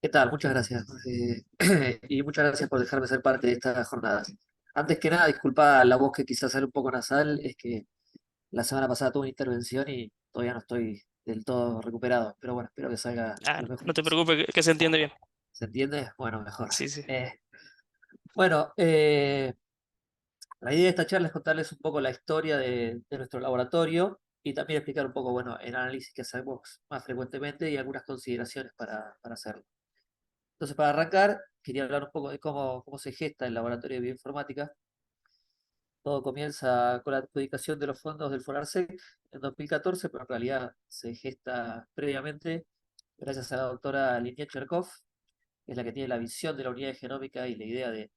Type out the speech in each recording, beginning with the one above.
¿Qué tal? Muchas gracias. Y muchas gracias por dejarme ser parte de esta jornada. Antes que nada, disculpa la voz que quizás sale un poco nasal, es que la semana pasada tuve una intervención y todavía no estoy del todo recuperado, pero bueno, espero que salga Ah, lo mejor no te posible. preocupes, que se entiende bien. ¿Se entiende? Bueno, mejor. Sí, sí. Eh, bueno, la idea de esta charla es contarles un poco la historia de nuestro laboratorio y también explicar un poco, bueno, el análisis que hacemos más frecuentemente y algunas consideraciones para hacerlo. Entonces, para arrancar, quería hablar un poco de cómo se gesta el laboratorio de bioinformática. Todo comienza con la adjudicación de los fondos del FONARSEC en 2014, pero en realidad se gesta previamente gracias a la doctora Linet Cherkov, que es la que tiene la visión de la unidad de genómica y la idea de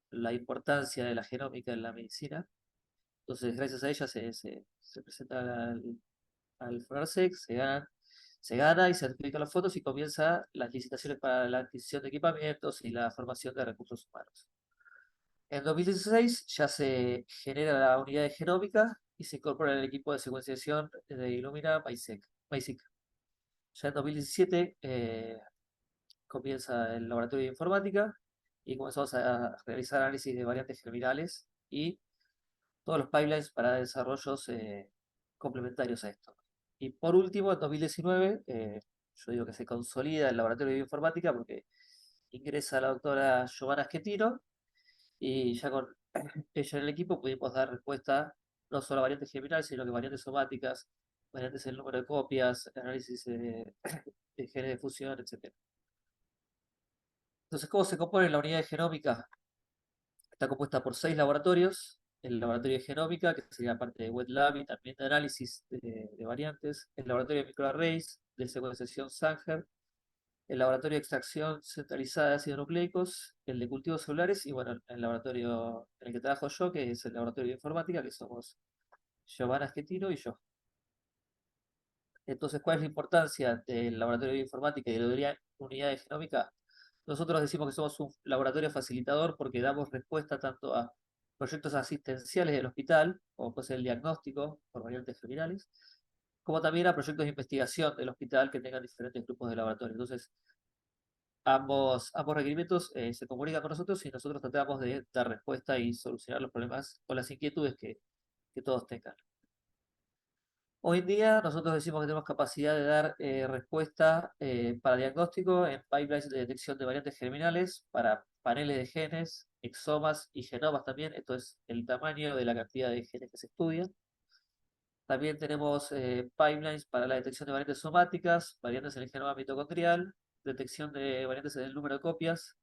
la importancia de la genómica en la medicina. Entonces, gracias a ella se presenta al FONARSEC, se gana y se adjudican los fondos y comienza las licitaciones para la adquisición de equipamientos y la formación de recursos humanos. En 2016 ya se genera la unidad de genómica y se incorpora el equipo de secuenciación de Illumina MySeq. Ya en 2017 comienza el laboratorio de informática y comenzamos a realizar análisis de variantes germinales y todos los pipelines para desarrollos complementarios a esto. Y por último, en 2019, yo digo que se consolida el laboratorio de bioinformática porque ingresa la doctora Giovanna Schettino y ya con ella en el equipo pudimos dar respuesta no solo a variantes germinales, sino que variantes somáticas, variantes en el número de copias, análisis de genes de fusión, etcétera. Entonces, ¿cómo se compone la unidad de genómica? Está compuesta por 6 laboratorios. El laboratorio de genómica, que sería parte de Wet Lab y también de análisis de variantes. El laboratorio de microarrays, de secuenciación Sanger. El laboratorio de extracción centralizada de ácidos nucleicos. El de cultivos celulares. Y bueno, el laboratorio en el que trabajo yo, que es el laboratorio de informática, que somos Giovanna Schettino y yo. Entonces, ¿cuál es la importancia del laboratorio de informática y de la unidad de genómica? Nosotros decimos que somos un laboratorio facilitador porque damos respuesta tanto a proyectos asistenciales del hospital, como puede ser el diagnóstico por variantes germinales, como también a proyectos de investigación del hospital que tengan diferentes grupos de laboratorio. Entonces, ambos requerimientos se comunican con nosotros y nosotros tratamos de dar respuesta y solucionar los problemas o las inquietudes que todos tengan. Hoy en día nosotros decimos que tenemos capacidad de dar respuesta para diagnóstico en pipelines de detección de variantes germinales, para paneles de genes, exomas y genomas también. Esto es el tamaño de la cantidad de genes que se estudian. También tenemos pipelines para la detección de variantes somáticas, variantes en el genoma mitocondrial, detección de variantes en el número de copias,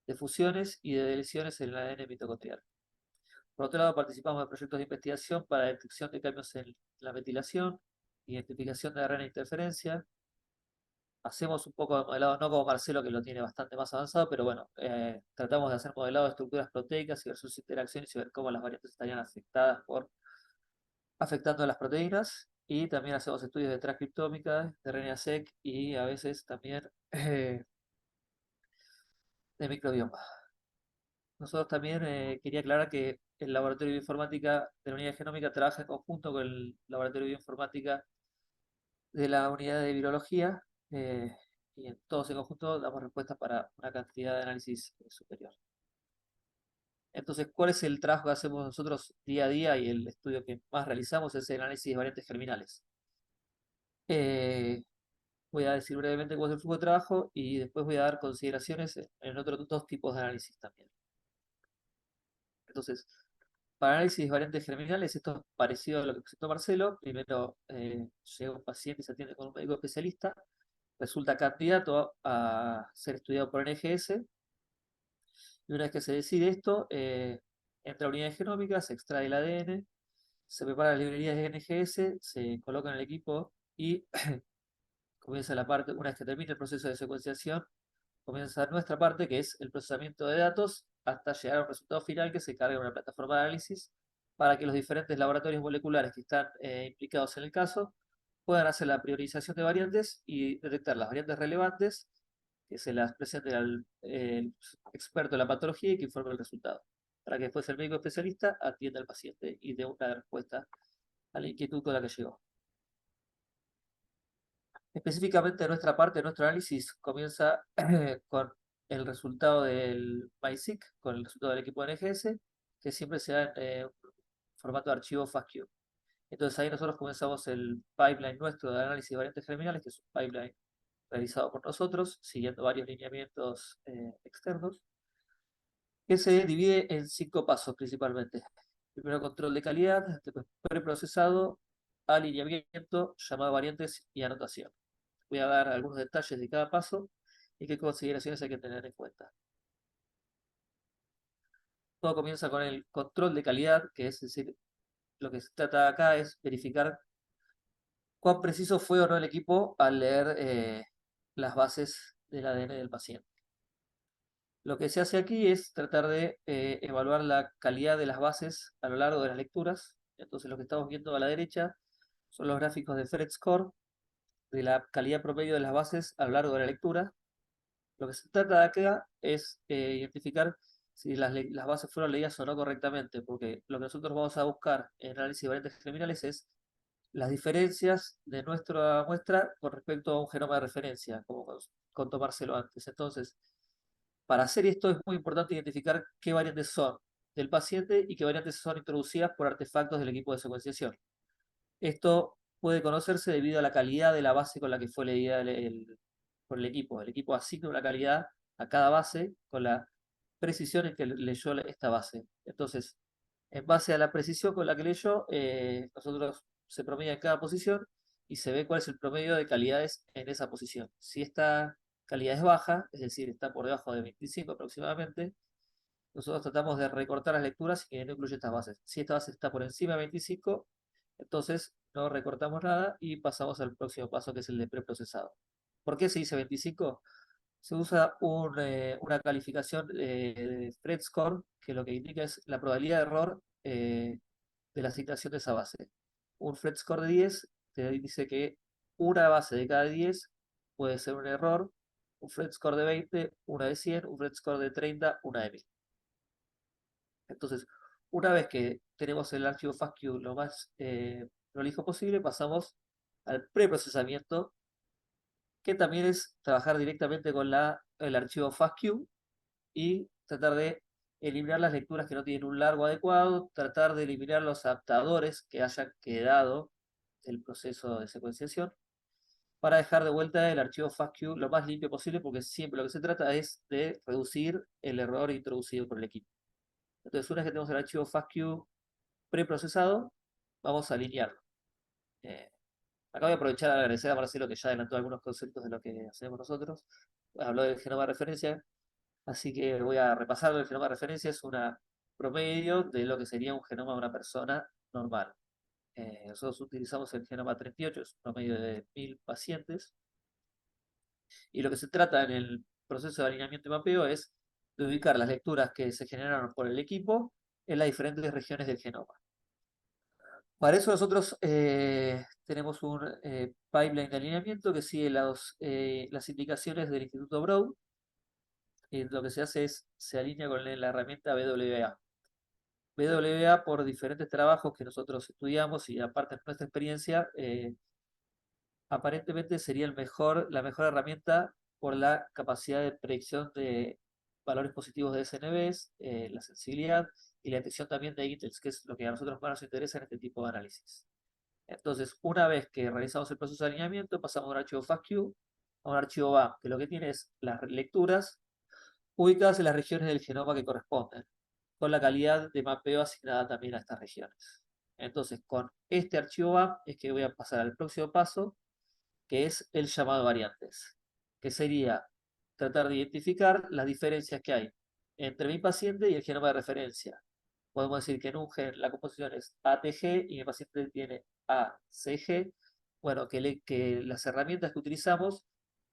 de fusiones y de deleciones en el ADN mitocondrial. Por otro lado, participamos en proyectos de investigación para detección de cambios en la metilación, identificación de ARN interferencia. Hacemos un poco de modelado, no como Marcelo, que lo tiene bastante más avanzado, pero bueno, tratamos de hacer modelado de estructuras proteicas y ver sus interacciones y ver cómo las variantes estarían afectadas por afectando a las proteínas. Y también hacemos estudios de transcriptómica, de RNA-seq y a veces también de microbioma. Nosotros también quería aclarar que el laboratorio de bioinformática de la unidad de genómica trabaja en conjunto con el laboratorio de bioinformática de la unidad de virología y en todos en conjunto damos respuestas para una cantidad de análisis superior. Entonces, ¿cuál es el trabajo que hacemos nosotros día a día y el estudio que más realizamos es el análisis de variantes germinales? Eh, Voy a decir brevemente cuál es el flujo de trabajo y después voy a dar consideraciones en otros dos tipos de análisis también. Entonces, para análisis de variantes germinales, esto es parecido a lo que presentó Marcelo. Primero llega un paciente y se atiende con un médico especialista, resulta candidato a ser estudiado por NGS, y una vez que se decide esto, entra a unidad de genómica, se extrae el ADN, se prepara las librerías de NGS, se coloca en el equipo y comienza la parte, una vez que termine el proceso de secuenciación, comienza nuestra parte, que es el procesamiento de datos, hasta llegar a un resultado final que se carga en una plataforma de análisis para que los diferentes laboratorios moleculares que están implicados en el caso puedan hacer la priorización de variantes y detectar las variantes relevantes que se las presente al experto de la patología y que informe el resultado, para que después el médico especialista atienda al paciente y dé una respuesta a la inquietud con la que llegó. Específicamente nuestra parte, nuestro análisis comienza con el resultado del MySeq, con el resultado del equipo de NGS, que siempre se da en formato de archivo FASTQ. Entonces ahí nosotros comenzamos el pipeline nuestro de análisis de variantes germinales, que es un pipeline realizado por nosotros, siguiendo varios lineamientos externos, que se divide en 5 pasos principalmente. Primero control de calidad, después preprocesado, alineamiento, llamado variantes y anotación. Voy a dar algunos detalles de cada paso y qué consideraciones hay que tener en cuenta. Todo comienza con el control de calidad, que es decir, lo que se trata acá es verificar cuán preciso fue o no el equipo al leer las bases del ADN del paciente. Lo que se hace aquí es tratar de evaluar la calidad de las bases a lo largo de las lecturas. Entonces lo que estamos viendo a la derecha son los gráficos de Phred Score de la calidad promedio de las bases a lo largo de la lectura. Lo que se trata de acá es identificar si las bases fueron leídas o no correctamente, porque lo que nosotros vamos a buscar en análisis de variantes germinales es las diferencias de nuestra muestra con respecto a un genoma de referencia, como con tomárselo antes. Entonces, para hacer esto es muy importante identificar qué variantes son del paciente y qué variantes son introducidas por artefactos del equipo de secuenciación. Esto puede conocerse debido a la calidad de la base con la que fue leída por el equipo. El equipo asigna una calidad a cada base con la precisión en que leyó esta base. Entonces, en base a la precisión con la que leyó, nosotros se promedia en cada posición y se ve cuál es el promedio de calidades en esa posición. Si esta calidad es baja, es decir, está por debajo de 25 aproximadamente, nosotros tratamos de recortar las lecturas y que no incluye estas bases. Si esta base está por encima de 25, entonces no recortamos nada y pasamos al próximo paso, que es el de preprocesado. ¿Por qué se dice 25? Se usa una calificación de Phred Score, que lo que indica es la probabilidad de error de la asignación de esa base. Un Phred Score de 10 te dice que una base de cada 10 puede ser un error, un Phred Score de 20, una de 100, un Phred Score de 30, una de 1000. Entonces, una vez que tenemos el archivo FASTQ lo más prolijo posible, pasamos al preprocesamiento, que también es trabajar directamente con el archivo FASTQ y tratar de eliminar las lecturas que no tienen un largo adecuado, tratar de eliminar los adaptadores que hayan quedado del proceso de secuenciación, para dejar de vuelta el archivo FASTQ lo más limpio posible, porque siempre lo que se trata es de reducir el error introducido por el equipo. Entonces, una vez que tenemos el archivo FASTQ preprocesado, vamos a alinearlo. Acá voy a aprovechar a agradecer a Marcelo, que ya adelantó algunos conceptos de lo que hacemos nosotros. Habló del genoma de referencia, así que voy a repasar. El genoma de referencia es un promedio de lo que sería un genoma de una persona normal. Nosotros utilizamos el genoma 38, es un promedio de 1000 pacientes, y lo que se trata en el proceso de alineamiento y mapeo es de ubicar las lecturas que se generaron por el equipo en las diferentes regiones del genoma. Para eso nosotros tenemos un pipeline de alineamiento que sigue las indicaciones del Instituto Broad, y lo que se hace es, se alinea con la herramienta BWA. BWA, por diferentes trabajos que nosotros estudiamos y aparte de nuestra experiencia, aparentemente sería la mejor herramienta por la capacidad de predicción de valores positivos de SNVs, la sensibilidad y la detección también de ITELs, que es lo que a nosotros más nos interesa en este tipo de análisis. Entonces, una vez que realizamos el proceso de alineamiento, pasamos de un archivo FASTQ a un archivo BAM, que lo que tiene es las lecturas ubicadas en las regiones del genoma que corresponden, con la calidad de mapeo asignada también a estas regiones. Entonces, con este archivo BAM es que voy a pasar al próximo paso, que es el llamado variantes, que sería tratar de identificar las diferencias que hay entre mi paciente y el genoma de referencia. Podemos decir que en un gen la composición es ATG y mi paciente tiene ACG. Bueno, que las herramientas que utilizamos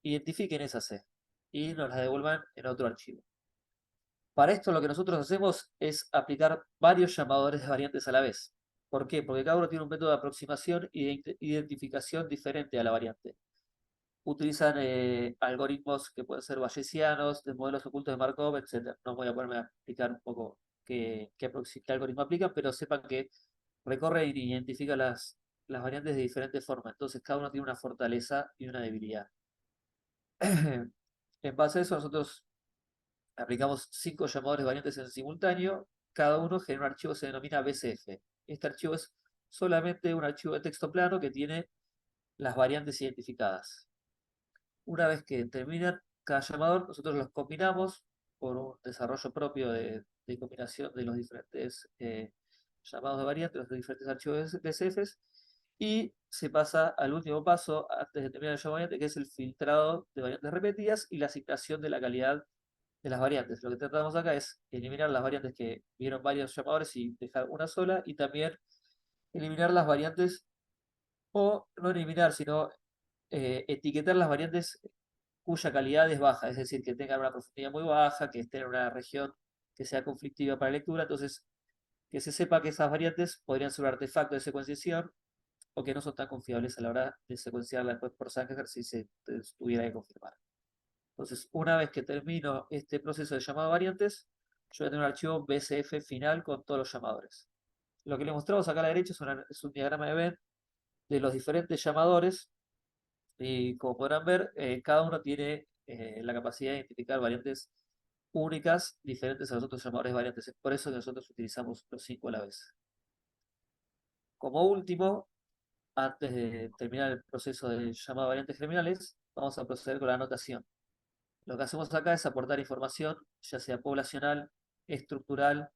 identifiquen esa C y nos las devuelvan en otro archivo. Para esto lo que nosotros hacemos es aplicar varios llamadores de variantes a la vez. ¿Por qué? Porque cada uno tiene un método de aproximación y de identificación diferente a la variante. Utilizan algoritmos que pueden ser bayesianos, de modelos ocultos de Markov, etc. No voy a ponerme a explicar un poco qué algoritmo aplican, pero sepan que recorre y identifica las variantes de diferente forma. Entonces, cada uno tiene una fortaleza y una debilidad. En base a eso, nosotros aplicamos 5 llamadores de variantes en simultáneo. Cada uno genera un archivo que se denomina BCF. Este archivo es solamente un archivo de texto plano que tiene las variantes identificadas. Una vez que terminan cada llamador, nosotros los combinamos por un desarrollo propio de combinación de los diferentes llamados de variantes, los diferentes archivos BCFs, y se pasa al último paso antes de terminar el llamado de variante, que es el filtrado de variantes repetidas y la asignación de la calidad de las variantes. Lo que tratamos acá es eliminar las variantes que vieron varios llamadores y dejar una sola, y también eliminar las variantes, o no eliminar, sino etiquetar las variantes cuya calidad es baja, es decir, que tengan una profundidad muy baja, que estén en una región que sea conflictiva para lectura. Entonces, que se sepa que esas variantes podrían ser un artefacto de secuenciación o que no son tan confiables a la hora de secuenciarla después por Sanger si se tuviera que confirmar. Entonces, una vez que termino este proceso de llamado a variantes, yo voy a tener un archivo BCF final con todos los llamadores. Lo que le mostramos acá a la derecha es un diagrama de Venn de los diferentes llamadores, y como podrán ver, cada uno tiene la capacidad de identificar variantes únicas diferentes a los otros llamadores de variantes. Es por eso que nosotros utilizamos los 5 a la vez. Como último, antes de terminar el proceso de llamado a variantes germinales, vamos a proceder con la anotación. Lo que hacemos acá es aportar información, ya sea poblacional, estructural,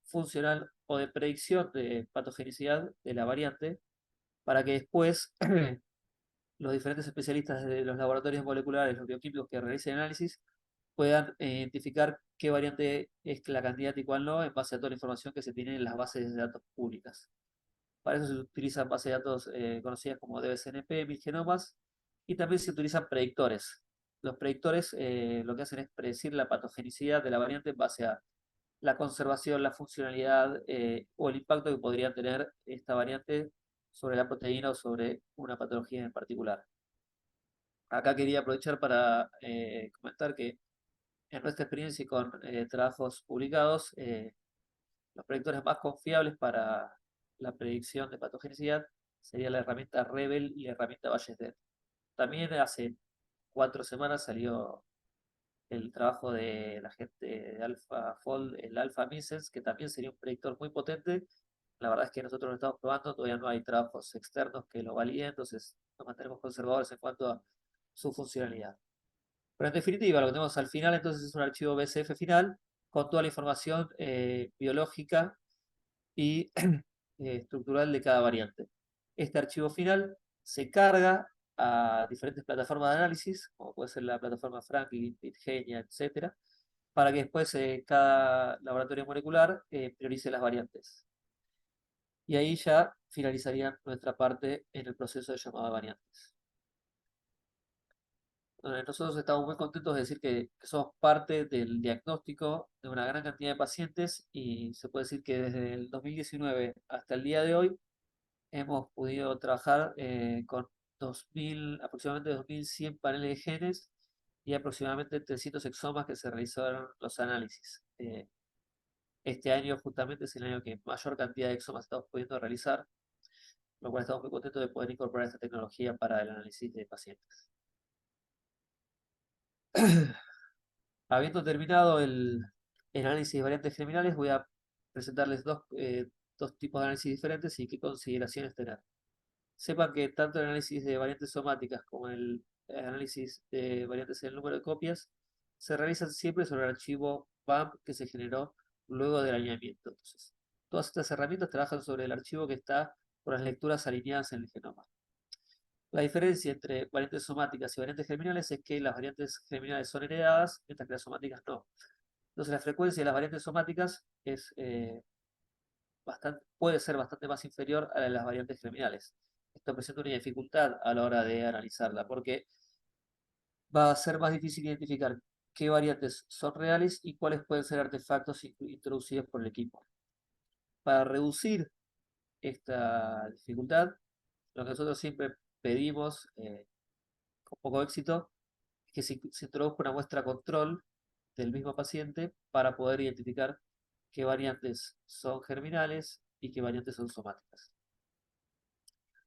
funcional o de predicción de patogenicidad de la variante, para que después los diferentes especialistas de los laboratorios moleculares, los bioquímicos que realicen análisis, puedan identificar qué variante es la candidata y cuál no, en base a toda la información que se tiene en las bases de datos públicas. Para eso se utilizan bases de datos conocidas como DBSNP, 1000 genomas, y también se utilizan predictores. Los predictores lo que hacen es predecir la patogenicidad de la variante en base a la conservación, la funcionalidad o el impacto que podría tener esta variante sobre la proteína o sobre una patología en particular. Acá quería aprovechar para comentar que en nuestra experiencia y con trabajos publicados, los predictores más confiables para la predicción de patogenicidad sería la herramienta Rebel y la herramienta Ballester. También hace 4 semanas salió el trabajo de la gente de AlphaFold, el Alpha Misens, que también sería un predictor muy potente. La verdad es que nosotros lo estamos probando, todavía no hay trabajos externos que lo validen, entonces nos mantenemos conservadores en cuanto a su funcionalidad. Pero en definitiva, lo que tenemos al final entonces es un archivo BCF final con toda la información biológica y estructural de cada variante. Este archivo final se carga a diferentes plataformas de análisis, como puede ser la plataforma Franklin, Bitgenia, etcétera, para que después cada laboratorio molecular priorice las variantes. Y ahí ya finalizaría nuestra parte en el proceso de llamado de variantes. Nosotros estamos muy contentos de decir que somos parte del diagnóstico de una gran cantidad de pacientes, y se puede decir que desde el 2019 hasta el día de hoy hemos podido trabajar con aproximadamente 2.100 paneles de genes y aproximadamente 300 exomas que se realizaron los análisis. Este año justamente es el año que mayor cantidad de exomas estamos pudiendo realizar, lo cual estamos muy contentos de poder incorporar esta tecnología para el análisis de pacientes. Habiendo terminado el análisis de variantes germinales, voy a presentarles dos tipos de análisis diferentes y qué consideraciones tener. Sepan que tanto el análisis de variantes somáticas como el análisis de variantes en el número de copias se realizan siempre sobre el archivo BAM que se generó luego del alineamiento. Entonces, todas estas herramientas trabajan sobre el archivo que está por las lecturas alineadas en el genoma. La diferencia entre variantes somáticas y variantes germinales es que las variantes germinales son heredadas, mientras que las somáticas no. Entonces, la frecuencia de las variantes somáticas puede ser bastante más inferior a la de las variantes germinales. Esto presenta una dificultad a la hora de analizarla, porque va a ser más difícil identificar qué variantes son reales y cuáles pueden ser artefactos introducidos por el equipo. Para reducir esta dificultad, lo que nosotros siempre pedimos, con poco éxito, es que se introduzca una muestra control del mismo paciente para poder identificar qué variantes son germinales y qué variantes son somáticas.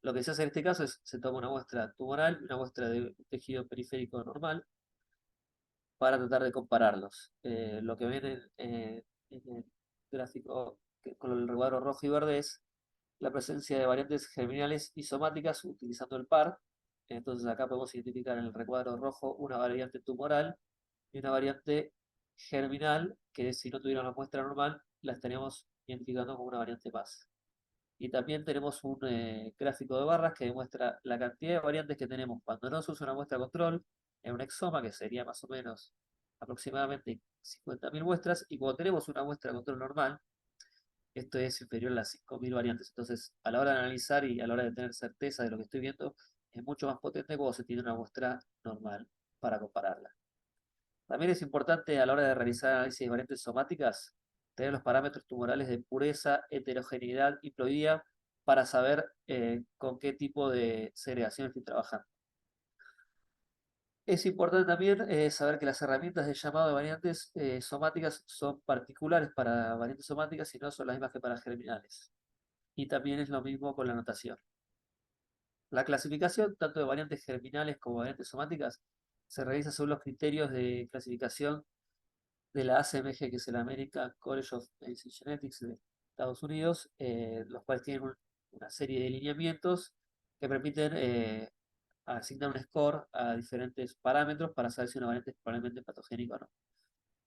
Lo que se hace en este caso es, se toma una muestra tumoral y una muestra de un tejido periférico normal para tratar de compararlos. Lo que ven en el gráfico con el recuadro rojo y verde es la presencia de variantes germinales y somáticas utilizando el par. Entonces acá podemos identificar en el recuadro rojo una variante tumoral y una variante germinal que si no tuviera una muestra normal la estaríamos identificando como una variante más. Y también tenemos un gráfico de barras que demuestra la cantidad de variantes que tenemos cuando no se usa una muestra control en un exoma, que sería más o menos aproximadamente 50.000 muestras, y cuando tenemos una muestra control normal, esto es inferior a las 5.000 variantes. Entonces, a la hora de analizar y a la hora de tener certeza de lo que estoy viendo, es mucho más potente cuando se tiene una muestra normal para compararla. También es importante a la hora de realizar análisis de variantes somáticas tener los parámetros tumorales de pureza, heterogeneidad y ploidía para saber con qué tipo de segregación estoy trabajando. Es importante también saber que las herramientas de llamado de variantes somáticas son particulares para variantes somáticas y no son las mismas que para germinales. Y también es lo mismo con la notación. La clasificación, tanto de variantes germinales como variantes somáticas, se realiza según los criterios de clasificación de la ACMG, que es el American College of Medicine Genetics de Estados Unidos, los cuales tienen una serie de lineamientos que permiten asignar un score a diferentes parámetros para saber si una variante es probablemente patogénica o no.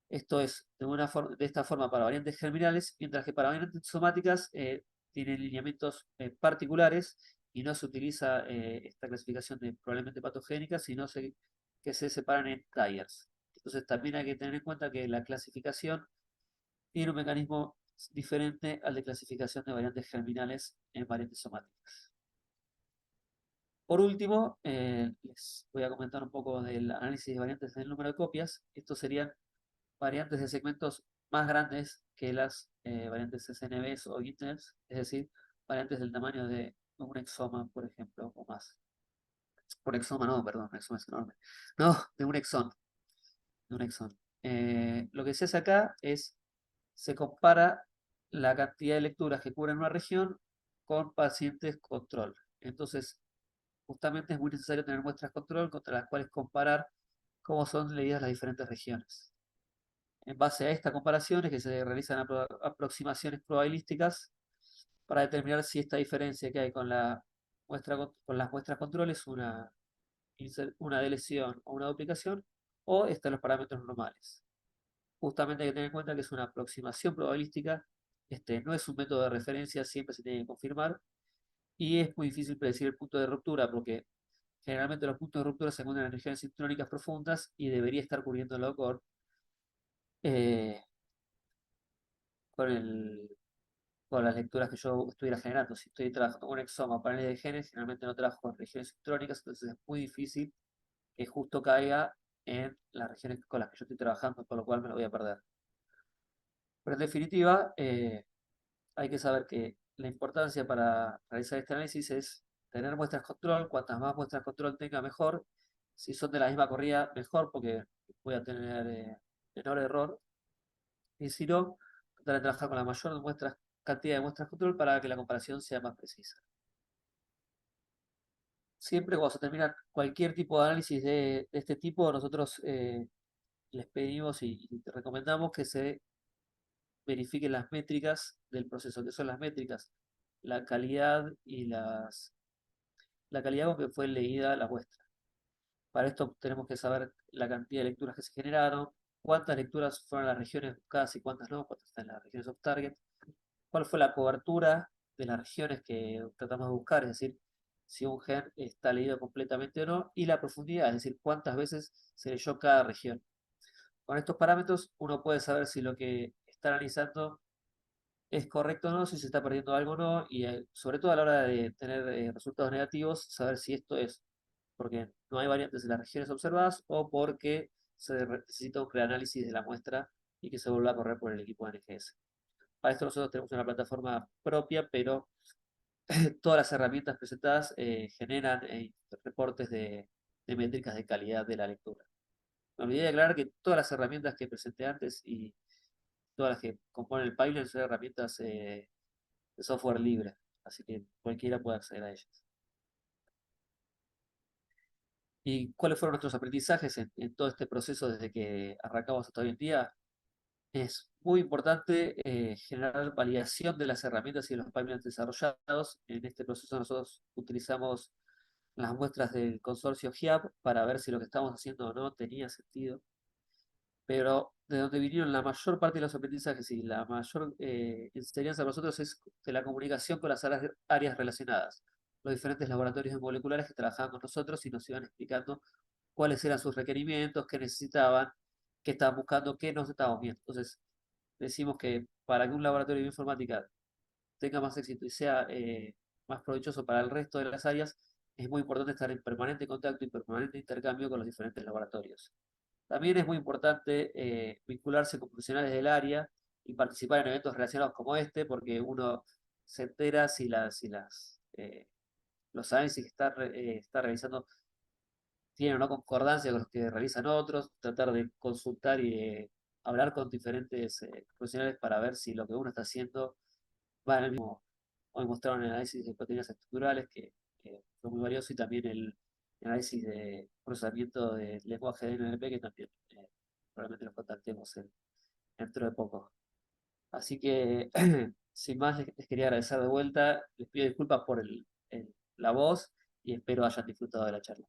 Esto es de esta forma para variantes germinales, mientras que para variantes somáticas tienen lineamientos particulares y no se utiliza esta clasificación de probablemente patogénica, sino que se separan en tires. Entonces también hay que tener en cuenta que la clasificación tiene un mecanismo diferente al de clasificación de variantes germinales en variantes somáticas. Por último, les voy a comentar un poco del análisis de variantes del número de copias. Estos serían variantes de segmentos más grandes que las variantes SNVs o GITNEBs, es decir, variantes del tamaño de un exoma, por ejemplo, o más. Por exoma no, perdón, un exoma es enorme. No, de un exón. De un exón. Lo que se hace acá es, se compara la cantidad de lecturas que cubren una región con pacientes control. Entonces, justamente es muy necesario tener muestras control contra las cuales comparar cómo son leídas las diferentes regiones. En base a esta comparación es que se realizan aproximaciones probabilísticas para determinar si esta diferencia que hay con con las muestras control es una deleción o una duplicación, o están los parámetros normales. Justamente hay que tener en cuenta que es una aproximación probabilística, este no es un método de referencia, siempre se tiene que confirmar, y es muy difícil predecir el punto de ruptura porque generalmente los puntos de ruptura se encuentran en regiones sincrónicas profundas y debería estar cubriéndolo eh, con con las lecturas que yo estuviera generando. Si estoy trabajando con un exoma o paneles de genes, generalmente no trabajo con regiones sincrónicas, entonces es muy difícil que justo caiga en las regiones con las que yo estoy trabajando, por lo cual me lo voy a perder. Pero en definitiva, hay que saber que la importancia para realizar este análisis es tener muestras control, cuantas más muestras control tenga mejor, si son de la misma corrida mejor porque voy a tener menor error, y si no, tratar de trabajar con la mayor cantidad de muestras control para que la comparación sea más precisa. Siempre cuando se termina cualquier tipo de análisis de este tipo, nosotros les pedimos y recomendamos que se verifiquen las métricas del proceso. ¿Que son las métricas? La calidad y la calidad con que fue leída la muestra. Para esto tenemos que saber la cantidad de lecturas que se generaron, cuántas lecturas fueron las regiones buscadas y cuántas no, cuántas están en las regiones off target, cuál fue la cobertura de las regiones que tratamos de buscar, es decir, si un gen está leído completamente o no, y la profundidad, es decir, cuántas veces se leyó cada región. Con estos parámetros uno puede saber si lo que está analizando es correcto o no, si se está perdiendo algo o no, y sobre todo a la hora de tener resultados negativos, saber si esto es porque no hay variantes en las regiones observadas o porque necesita un reanálisis de la muestra y que se vuelva a correr por el equipo de NGS. Para esto nosotros tenemos una plataforma propia, pero todas las herramientas presentadas generan reportes de métricas de calidad de la lectura. Me olvidé de aclarar que todas las herramientas que presenté antes y todas las que componen el pipeline son herramientas de software libre, así que cualquiera puede acceder a ellas. ¿Y cuáles fueron nuestros aprendizajes en todo este proceso desde que arrancamos hasta hoy en día? Es muy importante generar validación de las herramientas y de los pipelines desarrollados. En este proceso nosotros utilizamos las muestras del consorcio GIAP para ver si lo que estamos haciendo o no tenía sentido. Pero de donde vinieron la mayor parte de los aprendizajes y la mayor enseñanza para nosotros es de la comunicación con las áreas relacionadas. Los diferentes laboratorios moleculares que trabajaban con nosotros y nos iban explicando cuáles eran sus requerimientos, qué necesitaban, qué estaban buscando, qué no estábamos viendo. Entonces, decimos que para que un laboratorio de informática tenga más éxito y sea más provechoso para el resto de las áreas, es muy importante estar en permanente contacto y permanente intercambio con los diferentes laboratorios. También es muy importante vincularse con profesionales del área y participar en eventos relacionados como este, porque uno se entera si los análisis que está realizando tienen o no concordancia con los que realizan otros, tratar de consultar y hablar con diferentes profesionales para ver si lo que uno está haciendo va en el mismo. Hoy mostraron el análisis de proteínas estructurales, que fue muy valioso, y también el análisis de procesamiento de lenguaje de NLP, que también probablemente lo contactemos dentro de poco. Así que, sin más, les quería agradecer de vuelta, les pido disculpas por la voz y espero hayan disfrutado de la charla.